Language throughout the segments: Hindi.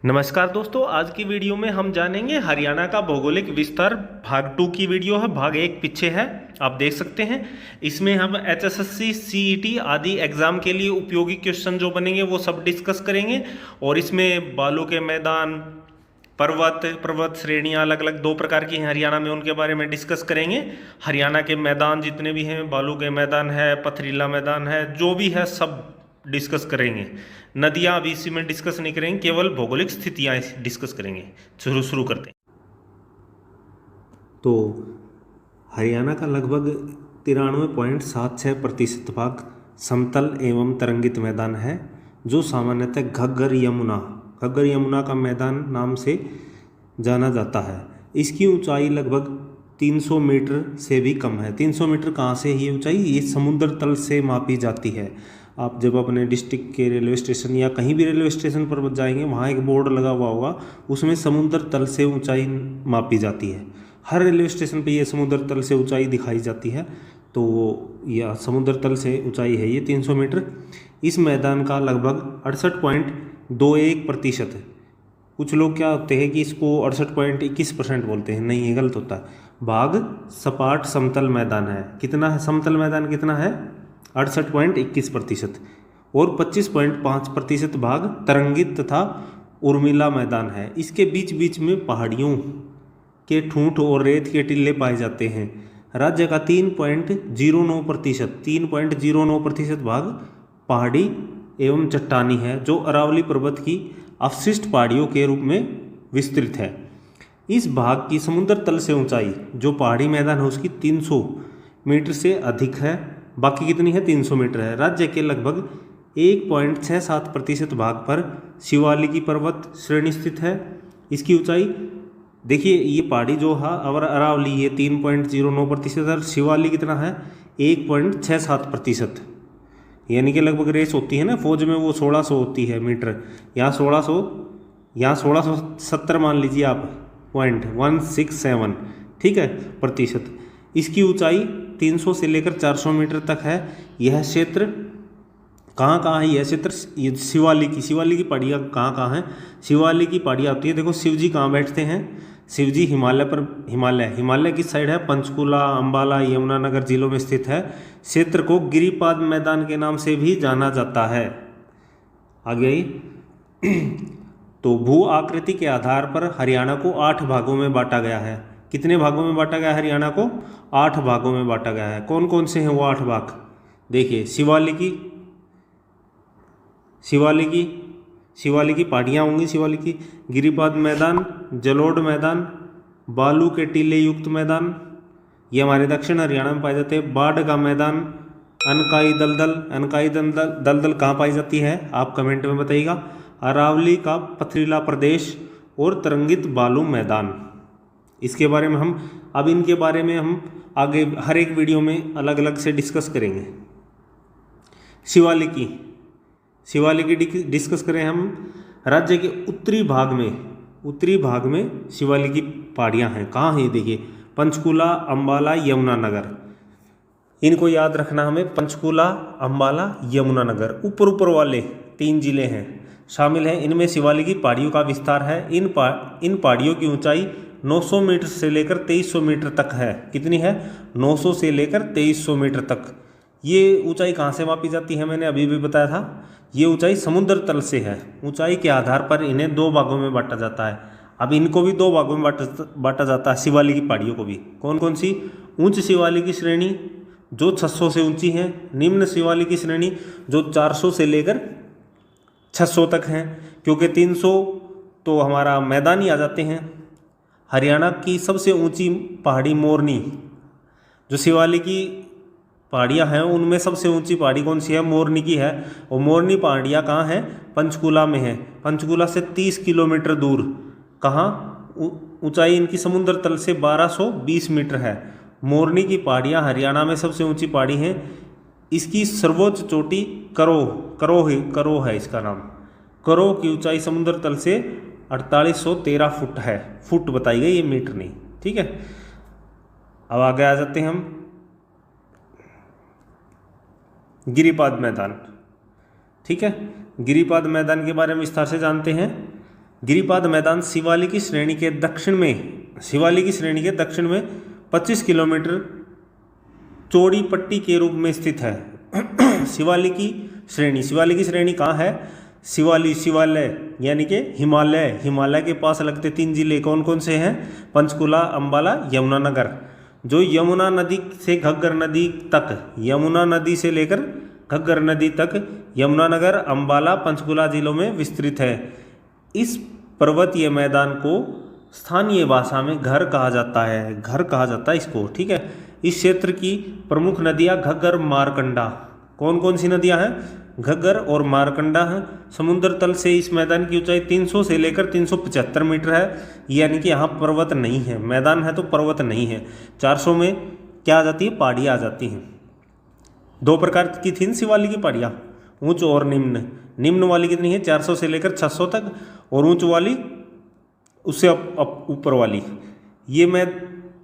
नमस्कार दोस्तों, आज की वीडियो में हम जानेंगे हरियाणा का भौगोलिक विस्तार। भाग 2 की वीडियो है। भाग 1 पीछे है, आप देख सकते हैं। इसमें हम HSSC CET आदि एग्जाम के लिए उपयोगी क्वेश्चन जो बनेंगे वो सब डिस्कस करेंगे। और इसमें बालू के मैदान, पर्वत श्रेणियाँ अलग अलग 2 प्रकार की हैं हरियाणा में, उनके बारे में डिस्कस करेंगे। हरियाणा के मैदान जितने भी हैं, बालू के मैदान है, पथरीला मैदान है, जो भी है सब डिस्कस करेंगे। नदियाँ अभी इसी में डिस्कस नहीं करेंगे, केवल भौगोलिक स्थितियाँ डिस्कस करेंगे। शुरू करते हैं। तो हरियाणा का लगभग 93.76% भाग समतल एवं तरंगित मैदान है, जो सामान्यतः घग्गर यमुना का मैदान नाम से जाना जाता है। इसकी ऊंचाई लगभग 300 मीटर से भी कम है। 300 मीटर कहाँ से ये ऊंचाई? ये समुद्र तल से मापी जाती है। आप जब अपने डिस्ट्रिक्ट के रेलवे स्टेशन या कहीं भी रेलवे स्टेशन पर जाएंगे, वहाँ एक बोर्ड लगा हुआ होगा, उसमें समुद्र तल से ऊंचाई मापी जाती है। हर रेलवे स्टेशन पे ये समुद्र तल से ऊंचाई दिखाई जाती है। तो यह समुद्र तल से ऊंचाई है ये 300 मीटर। इस मैदान का लगभग 68.21% है। कुछ लोग क्या होते हैं कि इसको 68.21% बोलते हैं, नहीं ये गलत होता है। भाग सपाट समतल मैदान है। कितना है समतल मैदान? कितना है? 68.21%। और 25.5% भाग तरंगित तथा उर्मिला मैदान है। इसके बीच बीच में पहाड़ियों के ठूंठ और रेत के टिल्ले पाए जाते हैं। राज्य का 3.09% भाग पहाड़ी एवं चट्टानी है, जो अरावली पर्वत की अवशिष्ट पहाड़ियों के रूप में विस्तृत है। इस भाग की समुद्र तल से ऊंचाई, जो पहाड़ी मैदान है, उसकी 300 मीटर से अधिक है। बाकी कितनी है? 300 मीटर है। राज्य के लगभग 1.67% भाग पर शिवालिकी पर्वत श्रेणी स्थित है। इसकी ऊंचाई देखिए, ये पहाड़ी जो है और अरावली ये 3.09% और शिवालिक कितना है? 1.67%। यानी कि लगभग रेस होती है ना फौज में, वो 1600 होती है मीटर। यहाँ 1670 मान लीजिए आप, 0.167, ठीक है, प्रतिशत। इसकी ऊंचाई 300 से लेकर 400 मीटर तक है। यह क्षेत्र कहाँ है? यह क्षेत्र ये शिवालिक की पहाड़ियाँ कहाँ हैं? शिवालिक की पहाड़ियाँ होती है। देखो शिव जी कहाँ बैठते हैं? शिव जी हिमालय किस साइड है? पंचकुला, अंबाला, यमुनानगर जिलों में स्थित है। क्षेत्र को गिरिपाद मैदान के नाम से भी जाना जाता है। आगे आई। तो भू आकृति के आधार पर हरियाणा को 8 भागों में बांटा गया है। कितने भागों में बांटा गया है? हरियाणा को 8 भागों में बांटा गया है। कौन कौन से हैं वो 8 भाग? देखिए, शिवालिकी पहाड़ियाँ होंगी, शिवालिकी, गिरिपाद मैदान, जलोढ़ मैदान, बालू के टीले युक्त मैदान, ये हमारे दक्षिण हरियाणा में पाए जाते हैं। बाढ़ का मैदान, अनकाई दलदल कहाँ पाई जाती है? आप कमेंट में बताइएगा। अरावली का पथरीला प्रदेश और तरंगित बालू मैदान। इसके बारे में इनके बारे में हम आगे हर एक वीडियो में अलग अलग से डिस्कस करेंगे। शिवालिकी डिस्कस करें हम। राज्य के उत्तरी भाग में शिवालिकी पहाड़ियाँ हैं। कहाँ हैं? देखिए, पंचकुला, अंबाला, यमुनानगर। इनको याद रखना हमें। पंचकुला, अंबाला, यमुनानगर, ऊपर वाले 3 जिले हैं शामिल हैं। इनमें शिवालिकी पहाड़ियों का विस्तार है। इन पहाड़ियों की ऊंचाई 900 मीटर से लेकर 2300 मीटर तक है। कितनी है? 900 से लेकर 2300 मीटर तक। ये ऊंचाई कहाँ से मापी जाती है? मैंने अभी भी बताया था, ये ऊंचाई समुद्र तल से है। ऊंचाई के आधार पर इन्हें 2 भागों में बांटा जाता है। अब इनको भी 2 भागों में बांटा जाता है, शिवालिकी पहाड़ियों को भी। कौन कौन सी? उच्च शिवालिकी श्रेणी जो 600 से ऊंची है, निम्न शिवालिकी श्रेणी जो 400 से लेकर 600 तक हैं, क्योंकि 300 तो हमारा मैदानी आ जाते हैं। हरियाणा की सबसे ऊंची पहाड़ी मोरनी, जो शिवालिकी पहाड़ियाँ हैं उनमें सबसे ऊंची पहाड़ी कौन सी है? मोरनी की है। और मोरनी पहाड़ियाँ कहाँ हैं? पंचकुला में है। पंचकुला से 30 किलोमीटर दूर। कहाँ? ऊंचाई इनकी समुद्र तल से 1220 मीटर है। मोरनी की पहाड़ियाँ हरियाणा में सबसे ऊंची पहाड़ी हैं। इसकी सर्वोच्च चोटी करो है इसका नाम। करो की ऊंचाई समुद्र तल से 4813 फुट है। फुट बताई गई, ये मीटर नहीं, ठीक है। अब आगे आ जाते हैं हम। गिरिपाद मैदान, ठीक है। गिरिपाद मैदान के बारे में विस्तार से जानते हैं। गिरिपाद मैदान शिवालिक की श्रेणी के दक्षिण में 25 किलोमीटर चौड़ी पट्टी के रूप में स्थित है। शिवालिक की श्रेणी कहाँ है? शिवालय यानी कि हिमालय के पास लगते 3 जिले कौन कौन से हैं? पंचकुला, अंबाला, यमुनानगर। जो यमुना नदी से घग्गर नदी तक, यमुना नदी से लेकर घग्गर नदी तक यमुनानगर, अंबाला, पंचकुला जिलों में विस्तृत है। इस पर्वतीय मैदान को स्थानीय भाषा में घर कहा जाता है इसको, ठीक है। इस क्षेत्र की प्रमुख नदियाँ घग्गर, मारकंडा। कौन कौन सी नदियाँ हैं? घग्गर और मारकंडा हैं। समुद्र तल से इस मैदान की ऊंचाई 300 से लेकर 375 मीटर है, यानी कि यहाँ पर्वत नहीं है। मैदान है तो पर्वत नहीं है। 400 में क्या आ जाती है? पहाड़ियाँ आ जाती हैं। 2 प्रकार की थी शिवालिक की पहाड़ियाँ, उच्च और निम्न वाली कितनी है? 400 से लेकर 600 तक, और ऊंच वाली उससे ऊपर वाली।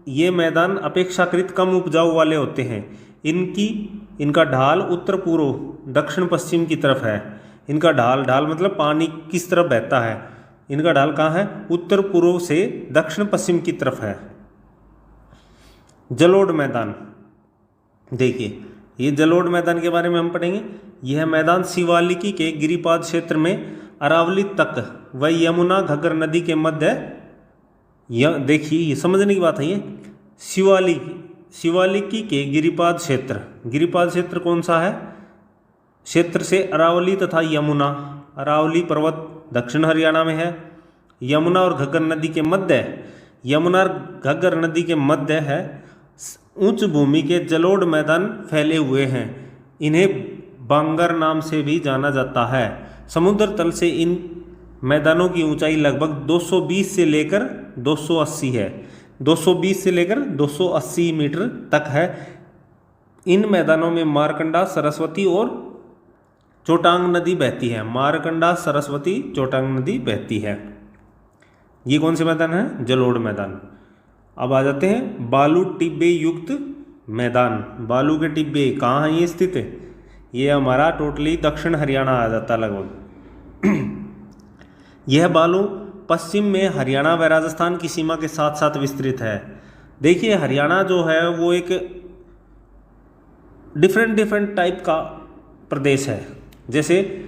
ये मैदान अपेक्षाकृत कम उपजाऊ वाले होते हैं। इनका ढाल उत्तर पूर्व दक्षिण पश्चिम की तरफ है। इनका ढाल मतलब पानी किस तरफ बहता है? इनका ढाल कहाँ है? उत्तर पूर्व से दक्षिण पश्चिम की तरफ है। जलोढ़ मैदान, देखिए ये जलोढ़ मैदान के बारे में हम पढ़ेंगे। यह मैदान शिवालिकी के गिरिपाद क्षेत्र में अरावली तक व यमुना घग्गर नदी के मध्य, देखिए ये समझने की बात है। ये शिवालिकी के गिरिपाद क्षेत्र कौन सा है? क्षेत्र से अरावली तथा यमुना, अरावली पर्वत दक्षिण हरियाणा में है। यमुना और घग्गर नदी के मध्य है। उच्च भूमि के जलोढ़ मैदान फैले हुए हैं। इन्हें बांगर नाम से भी जाना जाता है। समुद्र तल से इन मैदानों की ऊंचाई लगभग 220 से लेकर 280 है। 220 से लेकर 280 मीटर तक है। इन मैदानों में मारकंडा, सरस्वती और चोटांग नदी बहती है। मारकंडा, सरस्वती, चोटांग नदी बहती है। ये कौन से मैदान है? जलोढ़ मैदान। अब आ जाते हैं बालू टिब्बे युक्त मैदान। बालू के टिब्बे कहाँ हैं? ये स्थित है, ये हमारा टोटली दक्षिण हरियाणा आ जाता लगभग। यह बालू पश्चिम में हरियाणा व राजस्थान की सीमा के साथ साथ विस्तृत है। देखिए हरियाणा जो है वो एक डिफरेंट टाइप का प्रदेश है। जैसे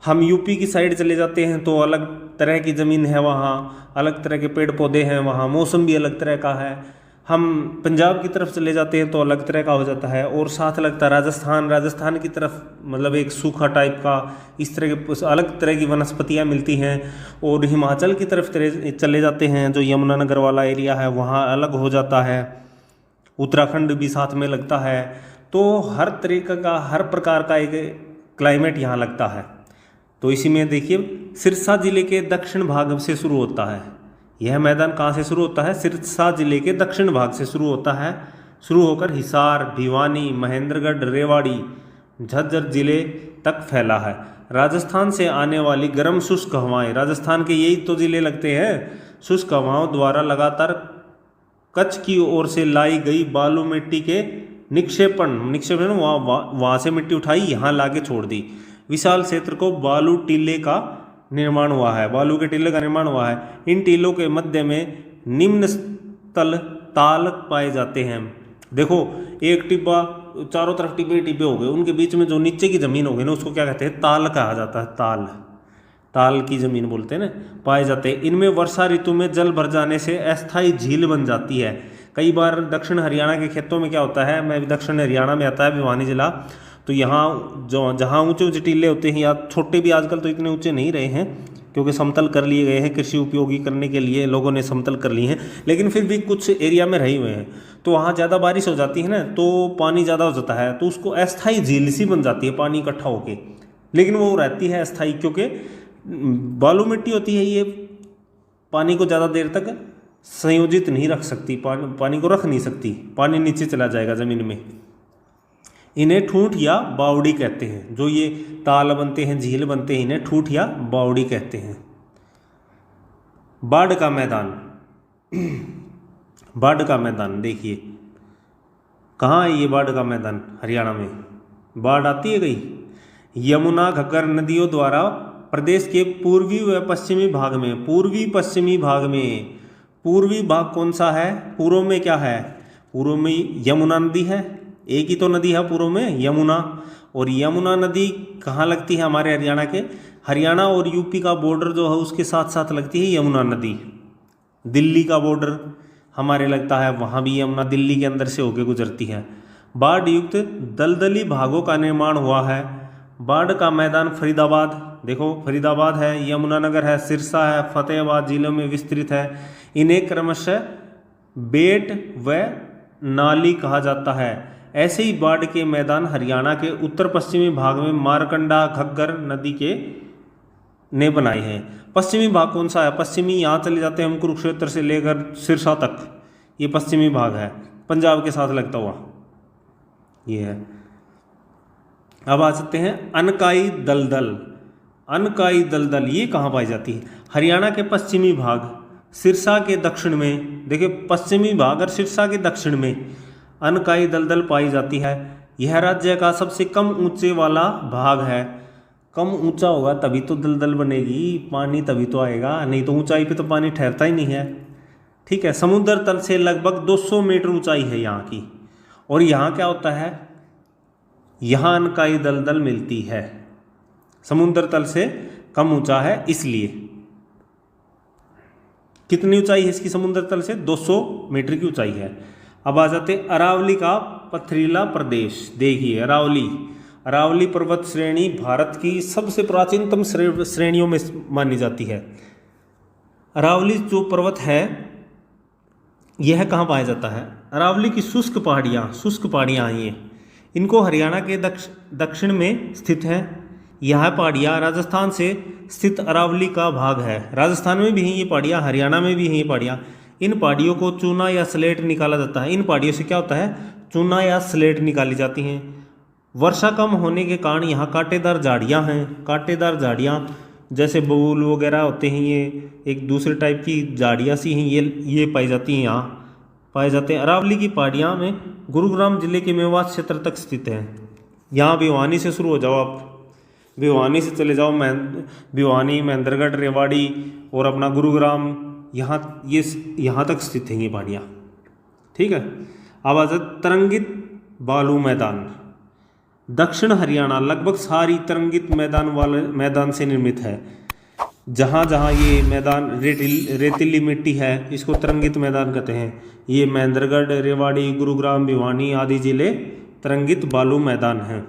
हम यूपी की साइड चले जाते हैं तो अलग तरह की ज़मीन है, वहाँ अलग तरह के पेड़ पौधे हैं, वहाँ मौसम भी अलग तरह का है। हम पंजाब की तरफ चले जाते हैं तो अलग तरह का हो जाता है, और साथ लगता है राजस्थान की तरफ मतलब एक सूखा टाइप का, इस तरह के अलग तरह की वनस्पतियाँ मिलती हैं। और हिमाचल की तरफ चले जाते हैं, जो यमुनानगर वाला एरिया है वहाँ अलग हो जाता है। उत्तराखंड भी साथ में लगता है। तो हर तरीके का, हर प्रकार का एक क्लाइमेट यहाँ लगता है। तो इसी में देखिए सिरसा जिले के दक्षिण भाग से शुरू होता है। यह मैदान कहाँ से शुरू होता है? सिरसा जिले के दक्षिण भाग से शुरू होता है। शुरू होकर हिसार, भिवानी, महेंद्रगढ़, रेवाड़ी, झज्जर जिले तक फैला है। राजस्थान से आने वाली गर्म शुष्क हवाएं, राजस्थान के यही तो जिले लगते हैं, शुष्क हवाओं द्वारा लगातार कच्छ की ओर से लाई गई बालू मिट्टी के निक्षेपण वहाँ से मिट्टी उठाई, यहाँ लाके छोड़ दी। विशाल क्षेत्र को बालू टीले का निर्माण हुआ है। बालू के टीले का निर्माण हुआ है। इन टीलों के मध्य में निम्न तल ताल पाए जाते हैं। देखो एक टिब्बा, चारों तरफ टिब्बे हो गए, उनके बीच में जो नीचे की ज़मीन हो गई ना, उसको क्या कहते हैं? ताल कहा जाता है। ताल की ज़मीन बोलते हैं ना, पाए जाते हैं। इनमें वर्षा ऋतु में जल भर जाने से अस्थायी झील बन जाती है। कई बार दक्षिण हरियाणा के खेतों में क्या होता है, मैं भी दक्षिण हरियाणा में आता है भिवानी जिला, तो यहाँ जहाँ ऊंचे टीले होते हैं, या छोटे भी आजकल तो इतने ऊंचे नहीं रहे हैं क्योंकि समतल कर लिए गए हैं, कृषि उपयोगी करने के लिए लोगों ने समतल कर लिए हैं, लेकिन फिर भी कुछ एरिया में रहे हुए हैं। तो वहाँ ज़्यादा बारिश हो जाती है ना, तो पानी ज़्यादा हो जाता है, तो उसको अस्थायी झील सी बन जाती है पानी इकट्ठा होके, लेकिन वो रहती है अस्थायी, क्योंकि बालू मिट्टी होती है, ये पानी को ज़्यादा देर तक संयोजित नहीं रख सकती, पानी को रख नहीं सकती, पानी नीचे चला जाएगा ज़मीन में। इन्हें ठूंठ या बावड़ी कहते हैं। जो ये ताल बनते हैं, झील बनते हैं, इन्हें ठूंठ या बावड़ी कहते हैं। बाढ़ का मैदान, बाढ़ का मैदान देखिए कहाँ है ये बाढ़ का मैदान? हरियाणा में। बाढ़ आती है कहीं? यमुना घग्गर नदियों द्वारा प्रदेश के पूर्वी व पश्चिमी भाग में, पूर्वी पश्चिमी भाग में, पूर्वी भाग कौन सा है? पूर्व में क्या है? पूर्व में यमुना नदी है, एक ही तो नदी है पूर्व में, यमुना। और यमुना नदी कहाँ लगती है? हमारे हरियाणा के, हरियाणा और यूपी का बॉर्डर जो है उसके साथ साथ लगती है यमुना नदी। दिल्ली का बॉर्डर हमारे लगता है, वहाँ भी यमुना दिल्ली के अंदर से होकर गुजरती है। बाढ़ युक्त दलदली भागों का निर्माण हुआ है। बाढ़ का मैदान फरीदाबाद, देखो फरीदाबाद है, यमुनानगर है, सिरसा है, फतेहाबाद जिलों में विस्तृत है। इन्हें क्रमशः बेट व नाली कहा जाता है। ऐसे ही बाढ़ के मैदान हरियाणा के उत्तर पश्चिमी भाग में मारकंडा घग्गर नदी के ने बनाए हैं। पश्चिमी भाग कौन सा है? पश्चिमी, यहाँ चले जाते हैं हम कुरुक्षेत्र से लेकर सिरसा तक, ये पश्चिमी भाग है, पंजाब के साथ लगता हुआ ये है। अब आ सकते हैं अनकाई दलदल। अनकाई दलदल ये कहाँ पाई जाती है? हरियाणा के पश्चिमी भाग, सिरसा के दक्षिण में, देखिए पश्चिमी भाग और सिरसा के दक्षिण में अनकाई दलदल पाई जाती है। यह राज्य का सबसे कम ऊंचे वाला भाग है। कम ऊंचा होगा तभी तो दलदल बनेगी, पानी तभी तो आएगा, नहीं तो ऊंचाई पे तो पानी ठहरता ही नहीं है। ठीक है, समुद्र तल से लगभग 200 मीटर ऊंचाई है यहाँ की। और यहाँ क्या होता है? यहाँ अनकाई दलदल मिलती है, समुद्र तल से कम ऊंचा है इसलिए। कितनी ऊंचाई है इसकी समुद्र तल से? 200 मीटर की ऊंचाई है। अब आ जाते अरावली का पथरीला प्रदेश। देखिए अरावली, अरावली पर्वत श्रेणी भारत की सबसे प्राचीनतम श्रेणियों में मानी जाती है। अरावली जो पर्वत है यह कहाँ पाया जाता है? अरावली की शुष्क पहाड़ियाँ हैं ये, इनको हरियाणा के दक्षिण में स्थित है। यह पहाड़ियाँ राजस्थान से स्थित अरावली का भाग है। राजस्थान में भी हैं ये पहाड़ियाँ, हरियाणा में भी हैं ये पहाड़ियाँ। इन पहाड़ियों को चूना या स्लेट निकाला जाता है। इन पहाड़ियों से क्या होता है? चूना या स्लेट निकाली जाती हैं। वर्षा कम होने के कारण यहाँ कांटेदार झाड़ियाँ हैं। कांटेदार झाड़ियाँ जैसे बबूल वगैरह होते हैं, ये एक दूसरे टाइप की झाड़ियाँ सी हैं, ये पाई जाती हैं, यहाँ पाए जाते हैं। अरावली की पहाड़ियाँ में गुरुग्राम जिले के मेवात क्षेत्र तक स्थित है। यहाँ भिवानी से शुरू हो जाओ आप, भिवानी से चले जाओ भिवानी, महेंद्रगढ़, रेवाड़ी और अपना गुरुग्राम, यहाँ तक स्थित हैं ये पहाड़ियाँ। ठीक है, अब आ जाए तरंगित बालू मैदान। दक्षिण हरियाणा लगभग सारी तरंगित मैदान से निर्मित है। जहाँ जहाँ ये मैदान रेतीली मिट्टी है इसको तरंगित मैदान कहते हैं। ये महेंद्रगढ़, रेवाड़ी, गुरुग्राम, भिवानी आदि जिले तरंगित बालू मैदान हैं।